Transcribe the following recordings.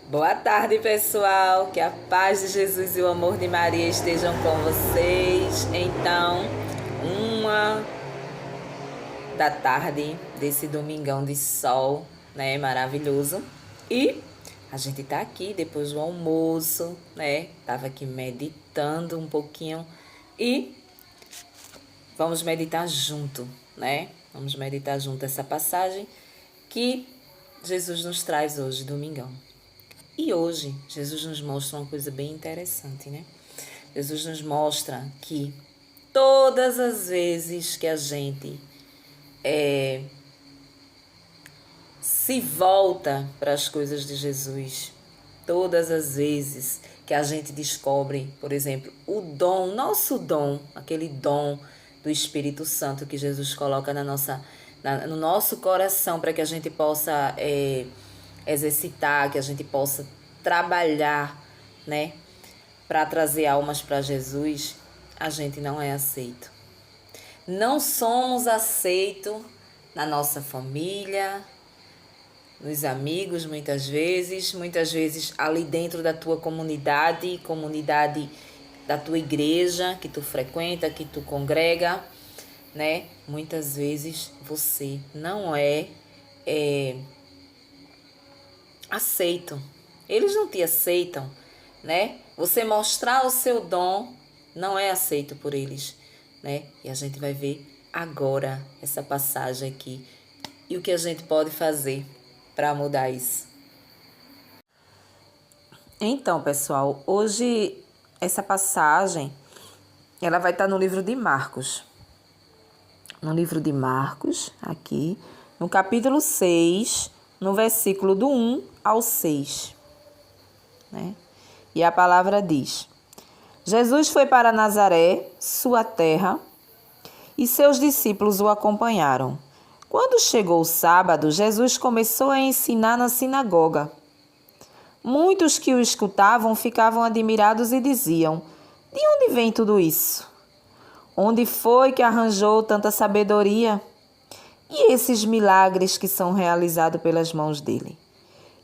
Boa tarde, pessoal. Que a paz de Jesus e o amor de Maria estejam com vocês. Então, 1 da tarde desse domingão de sol, né? Maravilhoso. E a gente tá aqui depois do almoço, né? Tava aqui meditando um pouquinho e vamos meditar junto, né? Vamos meditar junto essa passagem que Jesus nos traz hoje, domingão. E hoje, Jesus nos mostra uma coisa bem interessante, né? Jesus nos mostra que todas as vezes que a gente se volta para as coisas de Jesus, todas as vezes que a gente descobre, por exemplo, o dom, nosso dom, aquele dom do Espírito Santo que Jesus coloca no nosso coração para que a gente possa exercitar, que a gente possa trabalhar, né, para trazer almas para Jesus, a gente não é aceito. Não somos aceitos na nossa família, nos amigos, muitas vezes ali dentro da tua comunidade da tua igreja que tu frequenta, que tu congrega, né? Muitas vezes você não é aceito. Eles não te aceitam, né? Você mostrar o seu dom não é aceito por eles, né? E a gente vai ver agora essa passagem aqui e o que a gente pode fazer para mudar isso. Então, pessoal, hoje essa passagem ela vai estar no livro de Marcos. No livro de Marcos, aqui, no capítulo 6, no versículo do 1 ao 6. Né? E a palavra diz: Jesus foi para Nazaré, sua terra, e seus discípulos o acompanharam. Quando chegou o sábado, Jesus começou a ensinar na sinagoga. Muitos que o escutavam ficavam admirados e diziam: de onde vem tudo isso? Onde foi que arranjou tanta sabedoria? E esses milagres que são realizados pelas mãos dele?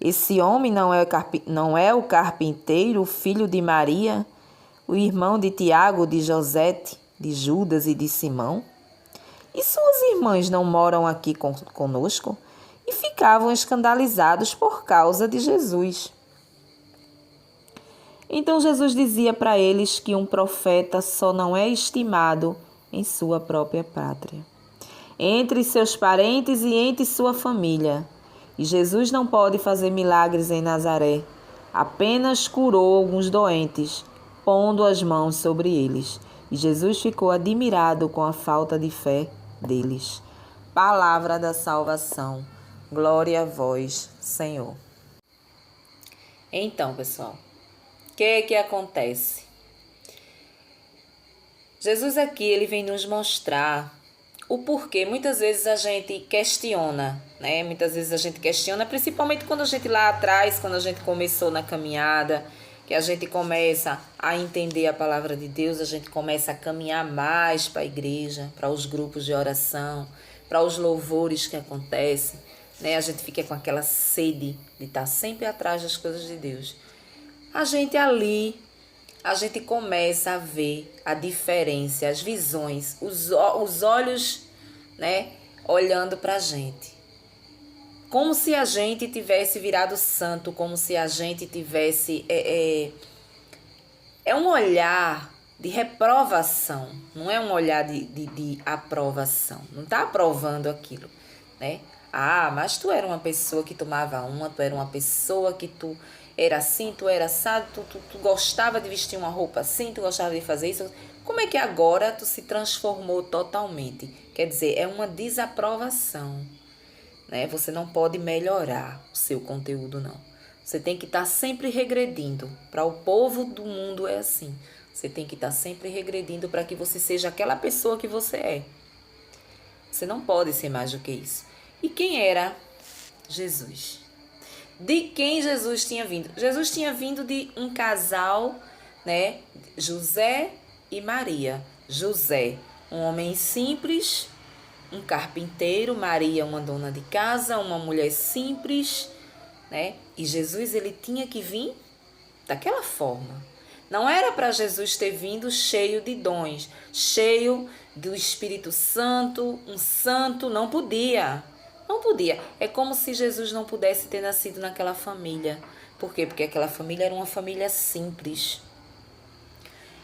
Esse homem não é o carpinteiro, filho de Maria, o irmão de Tiago, de Josete, de Judas e de Simão? E suas irmãs não moram aqui conosco? E ficavam escandalizados por causa de Jesus. Então Jesus dizia para eles que um profeta só não é estimado em sua própria pátria, entre seus parentes e entre sua família. E Jesus não pode fazer milagres em Nazaré, apenas curou alguns doentes, pondo as mãos sobre eles. E Jesus ficou admirado com a falta de fé deles. Palavra da salvação. Glória a vós, Senhor. Então, pessoal, o que acontece? Jesus aqui, ele vem nos mostrar o porquê. Muitas vezes a gente questiona, né? Muitas vezes a gente questiona, principalmente quando a gente lá atrás, quando a gente começou na caminhada, que a gente começa a entender a palavra de Deus, a gente começa a caminhar mais para a igreja, para os grupos de oração, para os louvores que acontecem, né? A gente fica com aquela sede de estar sempre atrás das coisas de Deus. A gente começa a ver a diferença, as visões, os olhos, né, olhando para a gente. Como se a gente tivesse virado santo, como se a gente tivesse... É um olhar de reprovação, não é um olhar de aprovação. Não está aprovando aquilo, né? Ah, mas tu era uma pessoa que tomava tu era uma pessoa que tu era assim, tu era assado, tu gostava de vestir uma roupa assim, tu gostava de fazer isso. Como é que agora tu se transformou totalmente? Quer dizer, é uma desaprovação, né? Você não pode melhorar o seu conteúdo, não. Você tem que estar sempre regredindo. Para o povo do mundo é assim. Você tem que estar sempre regredindo para que você seja aquela pessoa que você é. Você não pode ser mais do que isso. E quem era Jesus? De quem Jesus tinha vindo? Jesus tinha vindo de um casal, né? José e Maria. José, um homem simples, um carpinteiro. Maria, uma dona de casa, uma mulher simples, né? E Jesus, ele tinha que vir daquela forma. Não era para Jesus ter vindo cheio de dons, cheio do Espírito Santo, um santo, não podia. Não podia. É como se Jesus não pudesse ter nascido naquela família. Por quê? Porque aquela família era uma família simples.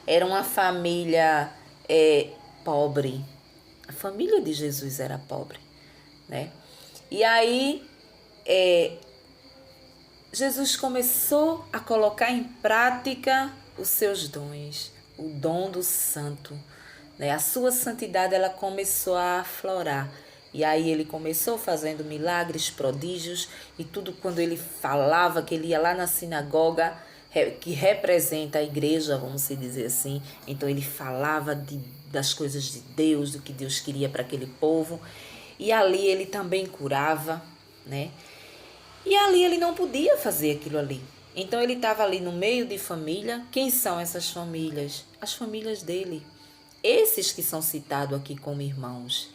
Era uma família pobre. A família de Jesus era pobre, né? E aí, Jesus começou a colocar em prática os seus dons, o dom do santo, né? A sua santidade, ela começou a aflorar. E aí ele começou fazendo milagres, prodígios, e tudo quando ele falava, que ele ia lá na sinagoga, que representa a igreja, vamos dizer assim. Então ele falava das coisas de Deus, do que Deus queria para aquele povo. E ali ele também curava, né? E ali ele não podia fazer aquilo ali. Então ele estava ali no meio de família. Quem são essas famílias? As famílias dele. Esses que são citados aqui como irmãos,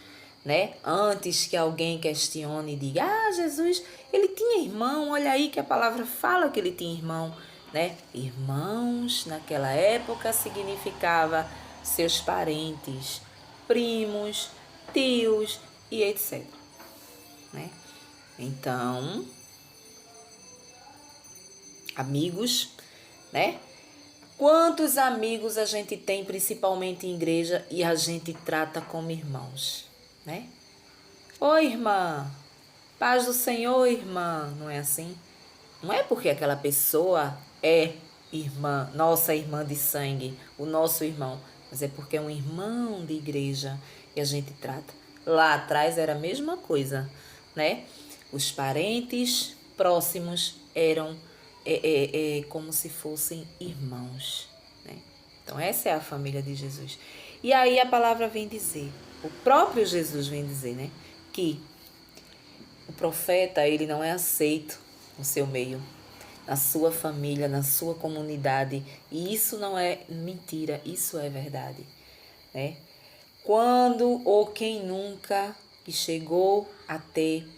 né? Antes que alguém questione e diga: "Ah, Jesus, ele tinha irmão, olha aí que a palavra fala que ele tinha irmão", né? Irmãos, naquela época, significava seus parentes, primos, tios e etc, né? Então, amigos, né? Quantos amigos a gente tem, principalmente em igreja, e a gente trata como irmãos, né? Oi, irmã. Paz do Senhor, irmã. Não é assim? Não é porque aquela pessoa é irmã, nossa irmã de sangue, o nosso irmão, mas é porque é um irmão de igreja e a gente trata. Lá atrás era a mesma coisa, né? Os parentes próximos eram como se fossem irmãos, né? Então essa é a família de Jesus. E aí a palavra vem dizer, o próprio Jesus vem dizer, né, que o profeta, ele não é aceito no seu meio, na sua família, na sua comunidade. E isso não é mentira, isso é verdade, né? Quando ou quem nunca que chegou a ter,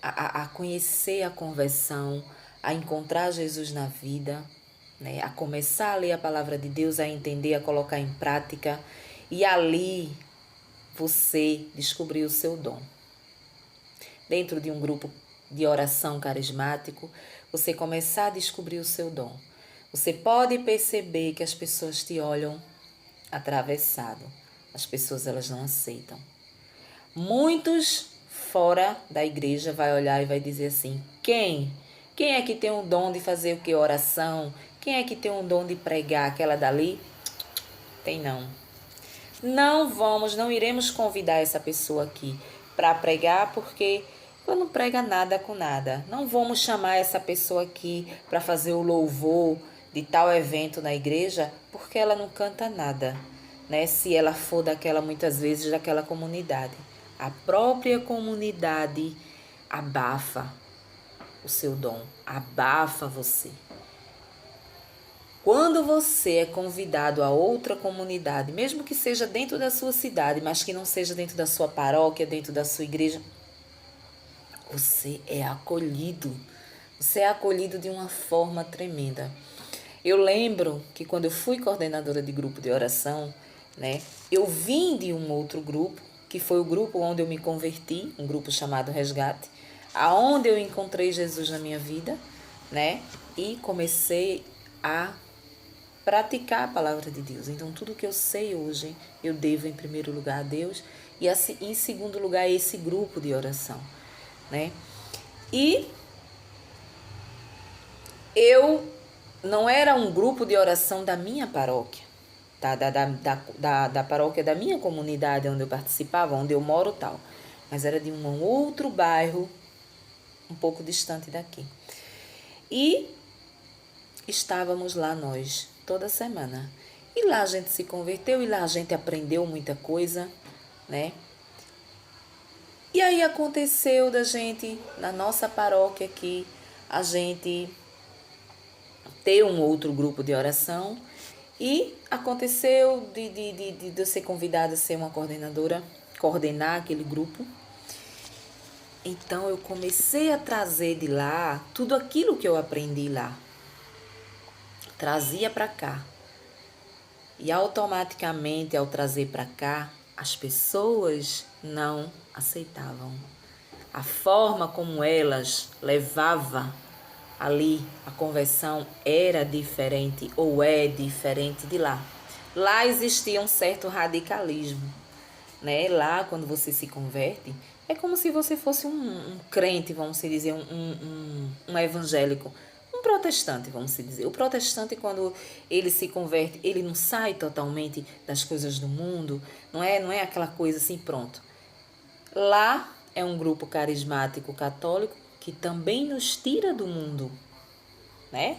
a conhecer a conversão, a encontrar Jesus na vida, né? A começar a ler a palavra de Deus, a entender, a colocar em prática, e ali você descobriu o seu dom. Dentro de um grupo de oração carismático, você começar a descobrir o seu dom. Você pode perceber que as pessoas te olham atravessado. As pessoas, elas não aceitam. Muitos fora da igreja vai olhar e vai dizer assim: quem? Quem é que tem um dom de fazer o que? Oração? Quem é que tem um dom de pregar? Aquela dali? Tem não. Não iremos convidar essa pessoa aqui para pregar, porque eu não prega nada com nada. Não vamos chamar essa pessoa aqui para fazer o louvor de tal evento na igreja, porque ela não canta nada, né? Se ela for daquela, muitas vezes, daquela comunidade. A própria comunidade abafa o seu dom, abafa você. Quando você é convidado a outra comunidade, mesmo que seja dentro da sua cidade, mas que não seja dentro da sua paróquia, dentro da sua igreja, você é acolhido. Você é acolhido de uma forma tremenda. Eu lembro que quando eu fui coordenadora de grupo de oração, né, eu vim de um outro grupo, que foi o grupo onde eu me converti, um grupo chamado Resgate, aonde eu encontrei Jesus na minha vida, né, e comecei a praticar a palavra de Deus. Então, tudo que eu sei hoje, eu devo em primeiro lugar a Deus e em segundo lugar a esse grupo de oração, né? E eu não era um grupo de oração da minha paróquia, tá? Da paróquia da minha comunidade onde eu participava, onde eu moro tal, mas era de um outro bairro um pouco distante daqui. E estávamos lá nós, toda semana. E lá a gente se converteu e lá a gente aprendeu muita coisa, né? E aí aconteceu da gente, na nossa paróquia aqui, a gente ter um outro grupo de oração e aconteceu de eu ser convidada a ser uma coordenadora, coordenar aquele grupo. Então eu comecei a trazer de lá tudo aquilo que eu aprendi lá. Trazia para cá. E automaticamente, ao trazer para cá, as pessoas não aceitavam. A forma como elas levavam ali a conversão era diferente ou é diferente de lá. Lá existia um certo radicalismo, né? Lá, quando você se converte, é como se você fosse um crente, vamos dizer, um evangélico, um protestante, vamos dizer. O protestante, quando ele se converte, ele não sai totalmente das coisas do mundo, não é aquela coisa assim, pronto. Lá é um grupo carismático católico que também nos tira do mundo, né?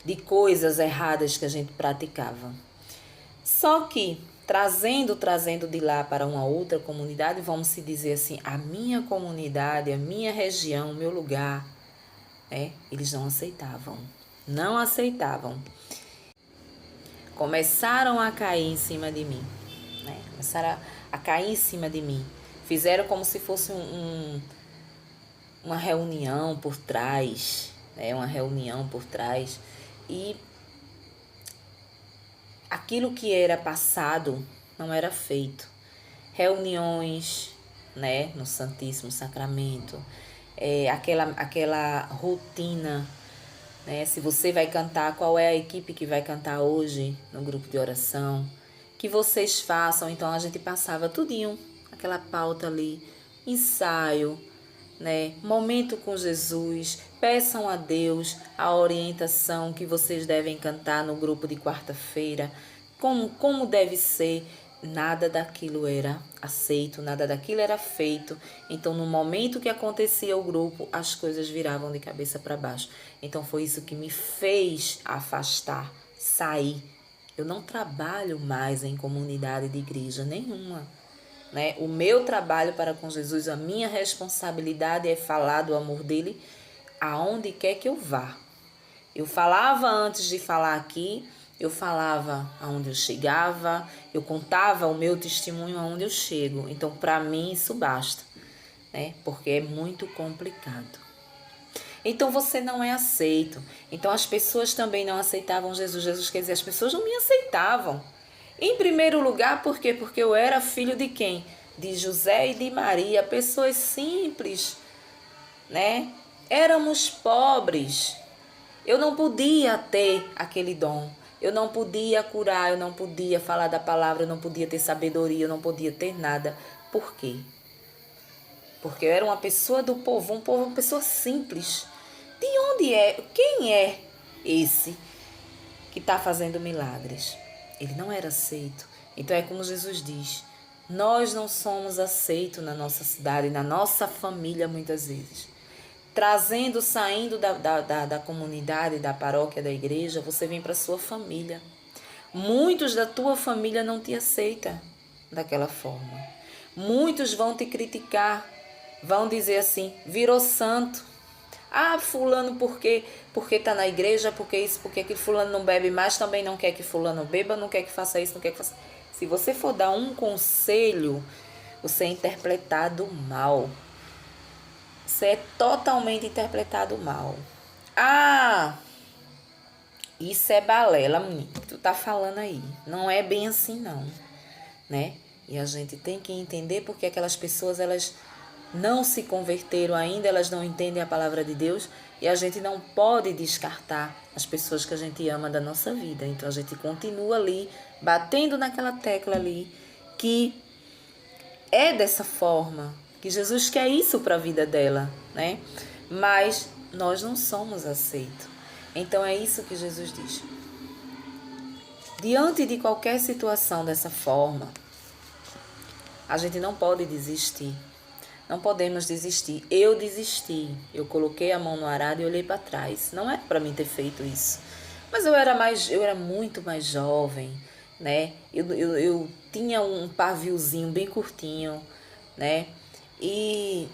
De coisas erradas que a gente praticava. Só que trazendo de lá para uma outra comunidade, vamos se dizer assim, a minha comunidade, a minha região, o meu lugar, né? Eles não aceitavam. Não aceitavam. Começaram a cair em cima de mim, né? Começaram a cair em cima de mim. Fizeram como se fosse uma reunião por trás, né? Uma reunião por trás. E aquilo que era passado não era feito. Reuniões, né, no Santíssimo Sacramento, aquela rotina, né? Se você vai cantar, qual é a equipe que vai cantar hoje no grupo de oração? Que vocês façam. Então a gente passava tudinho, aquela pauta ali, ensaio, né? Momento com Jesus, peçam a Deus a orientação que vocês devem cantar no grupo de quarta-feira, como deve ser. Nada daquilo era aceito, nada daquilo era feito. Então, no momento que acontecia o grupo, as coisas viravam de cabeça para baixo. Então, foi isso que me fez afastar, sair. Eu não trabalho mais em comunidade de igreja nenhuma, né? O meu trabalho para com Jesus, a minha responsabilidade é falar do amor dele aonde quer que eu vá. Eu falava antes de falar aqui, eu falava aonde eu chegava, eu contava o meu testemunho aonde eu chego. Então, para mim, isso basta, né? Porque é muito complicado. Então, você não é aceito. Então, as pessoas também não aceitavam Jesus. Jesus quer dizer, as pessoas não me aceitavam. Em primeiro lugar, por quê? Porque eu era filho de quem? De José e de Maria, pessoas simples, né? Éramos pobres. Eu não podia ter aquele dom. Eu não podia curar, eu não podia falar da palavra, eu não podia ter sabedoria, eu não podia ter nada. Por quê? Porque eu era uma pessoa do povo, uma pessoa simples. De onde é? Quem é esse que está fazendo milagres? Ele não era aceito. Então é como Jesus diz, nós não somos aceitos na nossa cidade, na nossa família muitas vezes. Saindo da comunidade, da paróquia, da igreja, você vem para a sua família. Muitos da tua família não te aceitam daquela forma. Muitos vão te criticar, vão dizer assim, virou santo. Ah, fulano porque está na igreja, porque isso, porque aquele fulano não bebe mais, também não quer que fulano beba, não quer que faça isso, não quer que faça... Se você for dar um conselho, você é interpretado mal. Você é totalmente interpretado mal. Ah, isso é balela, menino. Tu tá falando aí. Não é bem assim, não, né? E a gente tem que entender porque aquelas pessoas, elas não se converteram ainda, elas não entendem a palavra de Deus e a gente não pode descartar as pessoas que a gente ama da nossa vida. Então a gente continua ali, batendo naquela tecla ali, que é dessa forma, que Jesus quer isso para a vida dela, né? Mas nós não somos aceitos. Então é isso que Jesus diz. Diante de qualquer situação dessa forma, a gente não pode desistir. Não podemos desistir. Eu desisti. Eu coloquei a mão no arado e olhei para trás. Não era para mim ter feito isso. Mas eu era muito mais jovem, né? Eu tinha um paviozinho bem curtinho, né? E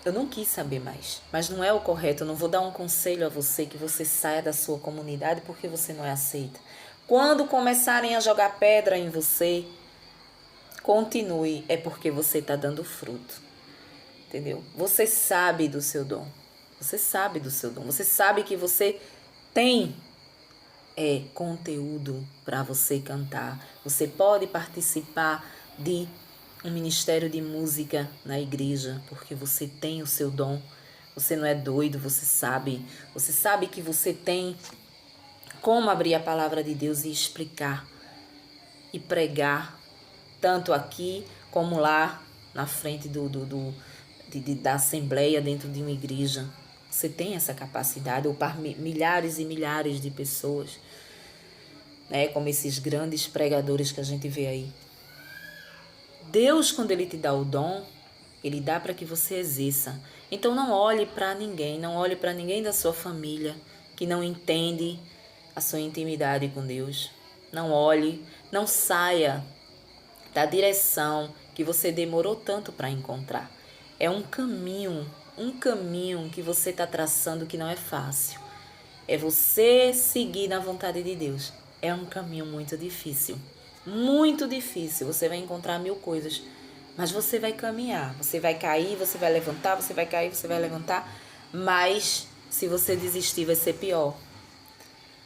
eu não quis saber mais. Mas não é o correto. Eu não vou dar um conselho a você que você saia da sua comunidade porque você não é aceita. Quando começarem a jogar pedra em você, continue. É porque você está dando fruto. entendeu? Você sabe do seu dom. Você sabe do seu dom. Você sabe que você tem conteúdo para você cantar. Você pode participar de um ministério de música na igreja, porque você tem o seu dom. Você não é doido, você sabe. Você sabe que você tem como abrir a palavra de Deus e explicar e pregar, tanto aqui como lá na frente da assembleia, dentro de uma igreja. Você tem essa capacidade, ou para milhares e milhares de pessoas, né? Como esses grandes pregadores que a gente vê aí. Deus, quando Ele te dá o dom, Ele dá para que você exerça. Então não olhe para ninguém, não olhe para ninguém da sua família que não entende a sua intimidade com Deus. Não olhe, não saia da direção que você demorou tanto para encontrar. É um caminho que você está traçando que não é fácil. É você seguir na vontade de Deus. É um caminho muito difícil. Muito difícil. Você vai encontrar 1000 coisas. Mas você vai caminhar. Você vai cair, você vai levantar, você vai cair, você vai levantar. Mas se você desistir, vai ser pior.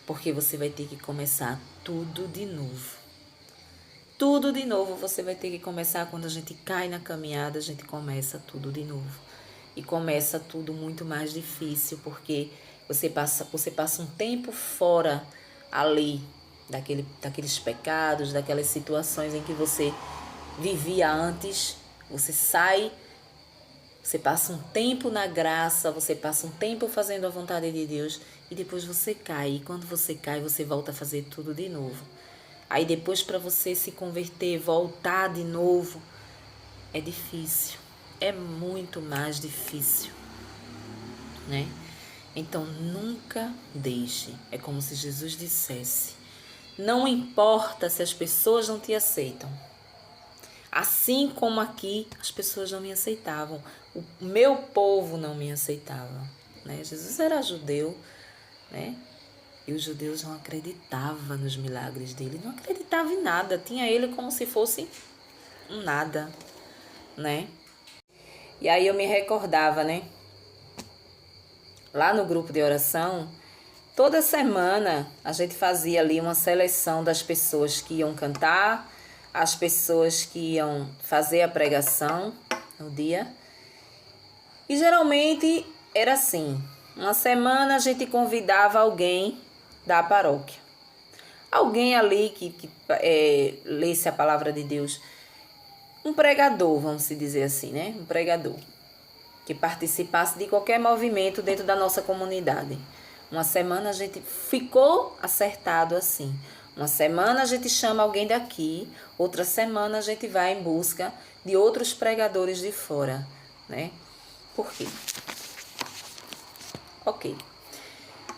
Porque você vai ter que começar tudo de novo. Tudo de novo você vai ter que começar. Quando a gente cai na caminhada, a gente começa tudo de novo. E começa tudo muito mais difícil, porque você passa um tempo fora ali daqueles pecados, daquelas situações em que você vivia antes. Você sai, você passa um tempo na graça, você passa um tempo fazendo a vontade de Deus e depois você cai. E quando você cai, você volta a fazer tudo de novo. Aí depois, para você se converter, voltar de novo, é difícil. É muito mais difícil, né? Então nunca deixe. É como se Jesus dissesse: não importa se as pessoas não te aceitam. Assim como aqui as pessoas não me aceitavam. O meu povo não me aceitava, né? Jesus era judeu, né? E os judeus não acreditavam nos milagres dele, não acreditavam em nada, tinha ele como se fosse um nada, né? E aí eu me recordava, né? Lá no grupo de oração, toda semana a gente fazia ali uma seleção das pessoas que iam cantar, as pessoas que iam fazer a pregação no dia. E geralmente era assim, uma semana a gente convidava alguém da paróquia. Alguém ali que lesse a palavra de Deus. Um pregador, vamos se dizer assim, né? Um pregador que participasse de qualquer movimento dentro da nossa comunidade. Uma semana a gente ficou acertado assim. Uma semana a gente chama alguém daqui, outra semana a gente vai em busca de outros pregadores de fora, né? Por quê? Ok.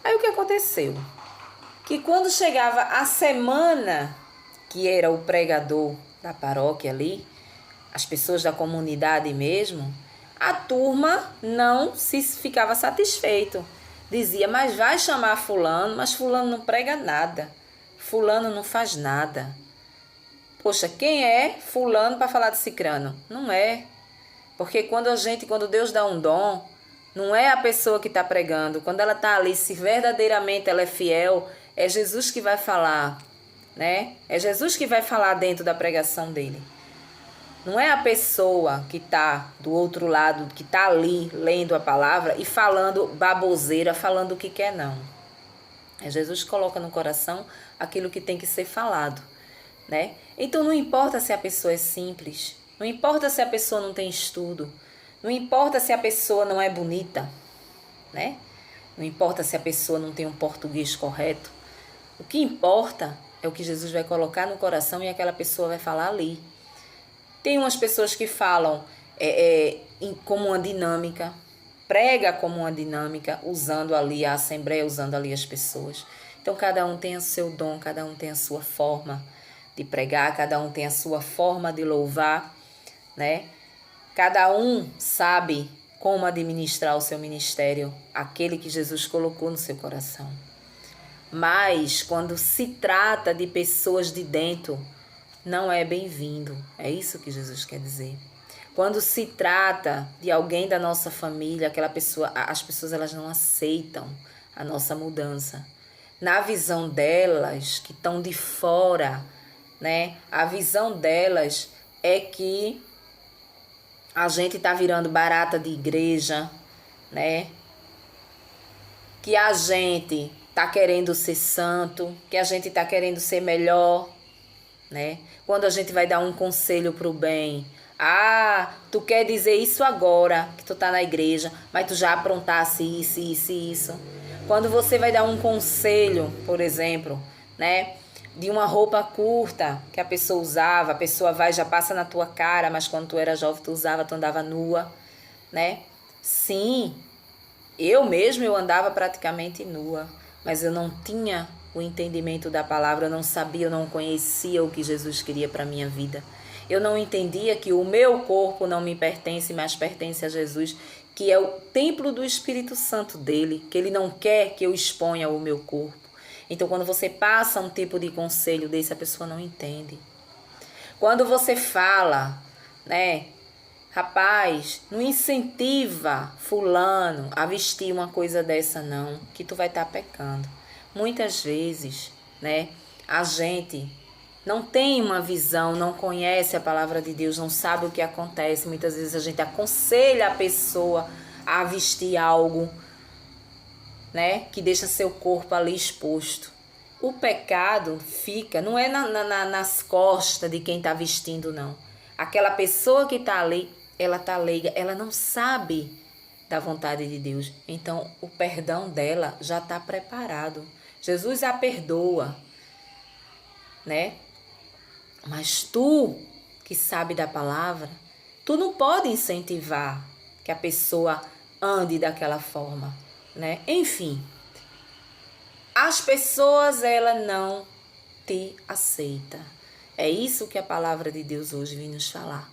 Aí o que aconteceu? Que quando chegava a semana que era o pregador da paróquia ali, as pessoas da comunidade mesmo, a turma não se ficava satisfeito. Dizia, mas vai chamar fulano, mas fulano não prega nada. Fulano não faz nada. Poxa, quem é fulano para falar de cicrano? Não é. Porque quando Deus dá um dom, não é a pessoa que está pregando. Quando ela está ali, se verdadeiramente ela é fiel, é Jesus que vai falar, né? É Jesus que vai falar dentro da pregação dele. Não é a pessoa que está do outro lado, que está ali lendo a palavra e falando baboseira, falando o que quer, não. É Jesus que coloca no coração aquilo que tem que ser falado, né? Então não importa se a pessoa é simples, não importa se a pessoa não tem estudo, não importa se a pessoa não é bonita, né? Não importa se a pessoa não tem um português correto. O que importa é o que Jesus vai colocar no coração e aquela pessoa vai falar ali. Tem umas pessoas que falam como uma dinâmica, prega como uma dinâmica, usando ali a assembleia, usando ali as pessoas. Então cada um tem o seu dom, cada um tem a sua forma de pregar, cada um tem a sua forma de louvar, né? Cada um sabe como administrar o seu ministério, aquele que Jesus colocou no seu coração. Mas quando se trata de pessoas de dentro, não é bem-vindo. É isso que Jesus quer dizer. Quando se trata de alguém da nossa família, aquela pessoa, as pessoas elas não aceitam a nossa mudança. Na visão delas, que estão de fora, né? A visão delas é que a gente está virando barata de igreja, né? Que a gente está querendo ser santo, que a gente está querendo ser melhor, né? Quando a gente vai dar um conselho pro bem, tu quer dizer isso agora, que tu tá na igreja, mas tu já aprontasse isso, isso e isso. Quando você vai dar um conselho, por exemplo, né? De uma roupa curta que a pessoa usava, a pessoa vai já passa na tua cara, mas quando tu era jovem tu usava, tu andava nua, né? Sim, eu andava praticamente nua, mas eu não tinha o entendimento da palavra, eu não sabia, eu não conhecia o que Jesus queria para minha vida. Eu não entendia que o meu corpo não me pertence, mas pertence a Jesus, que é o templo do Espírito Santo dele, que ele não quer que eu exponha o meu corpo. Então, quando você passa um tipo de conselho desse, a pessoa não entende. Quando você fala, né? Rapaz, não incentiva fulano a vestir uma coisa dessa não, que tu vai estar pecando. Muitas vezes, né, a gente não tem uma visão, não conhece a palavra de Deus, não sabe o que acontece. Muitas vezes a gente aconselha a pessoa a vestir algo, né, que deixa seu corpo ali exposto. O pecado fica, não é nas costas de quem está vestindo, não. Aquela pessoa que está ali, ela está leiga, ela não sabe da vontade de Deus. Então, o perdão dela já está preparado. Jesus a perdoa, né? Mas tu, que sabe da palavra, tu não pode incentivar que a pessoa ande daquela forma, né? Enfim, as pessoas, ela não te aceita. É isso que a palavra de Deus hoje vem nos falar,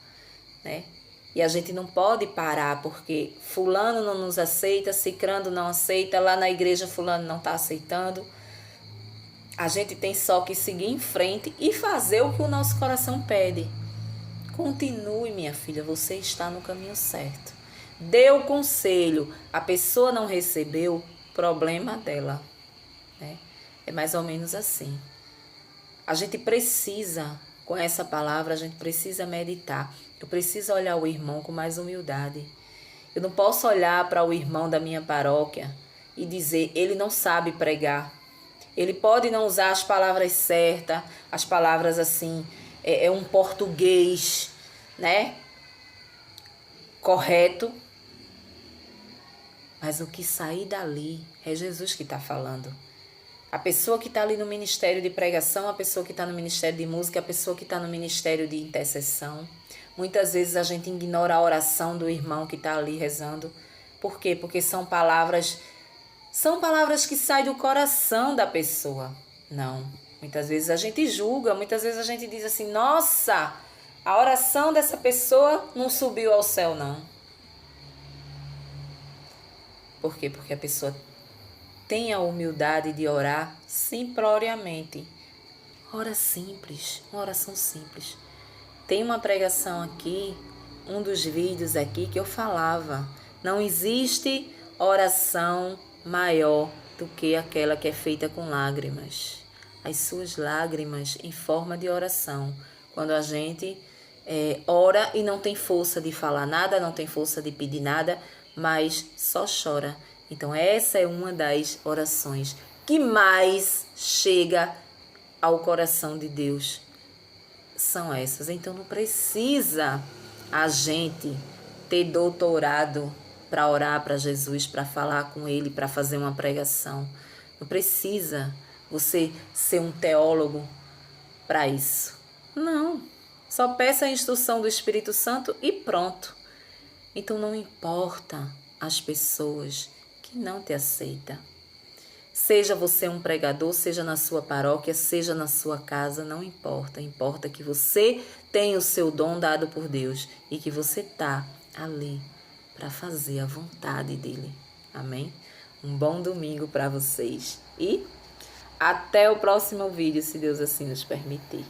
né? E a gente não pode parar porque fulano não nos aceita, cicrano não aceita, lá na igreja fulano não está aceitando. A gente tem só que seguir em frente e fazer o que o nosso coração pede. Continue, minha filha, você está no caminho certo. Dê o conselho, a pessoa não recebeu, problema dela, né? É mais ou menos assim. A gente precisa, com essa palavra, a gente precisa meditar. Eu preciso olhar o irmão com mais humildade. Eu não posso olhar para o irmão da minha paróquia e dizer, ele não sabe pregar. Ele pode não usar as palavras certas, as palavras assim, é um português, né? Correto. Mas o que sair dali é Jesus que está falando. A pessoa que está ali no ministério de pregação, a pessoa que está no ministério de música, a pessoa que está no ministério de intercessão. Muitas vezes a gente ignora a oração do irmão que está ali rezando. Por quê? Porque são palavras que saem do coração da pessoa. Não. Muitas vezes a gente julga, muitas vezes a gente diz assim, nossa, a oração dessa pessoa não subiu ao céu, não. Por quê? Porque a pessoa tem a humildade de orar simploriamente. Ora simples, uma oração simples. Tem uma pregação aqui, um dos vídeos aqui que eu falava. Não existe oração maior do que aquela que é feita com lágrimas. As suas lágrimas em forma de oração. Quando a gente ora e não tem força de falar nada, não tem força de pedir nada, mas só chora. Então essa é uma das orações que mais chega ao coração de Deus. São essas. Então não precisa a gente ter doutorado para orar para Jesus, para falar com ele, para fazer uma pregação. Não precisa você ser um teólogo para isso. Não. Só peça a instrução do Espírito Santo e pronto. Então não importa as pessoas que não te aceitam. Seja você um pregador, seja na sua paróquia, seja na sua casa, não importa. Importa que você tem o seu dom dado por Deus e que você está ali para fazer a vontade dele. Amém? Um bom domingo para vocês e até o próximo vídeo, se Deus assim nos permitir.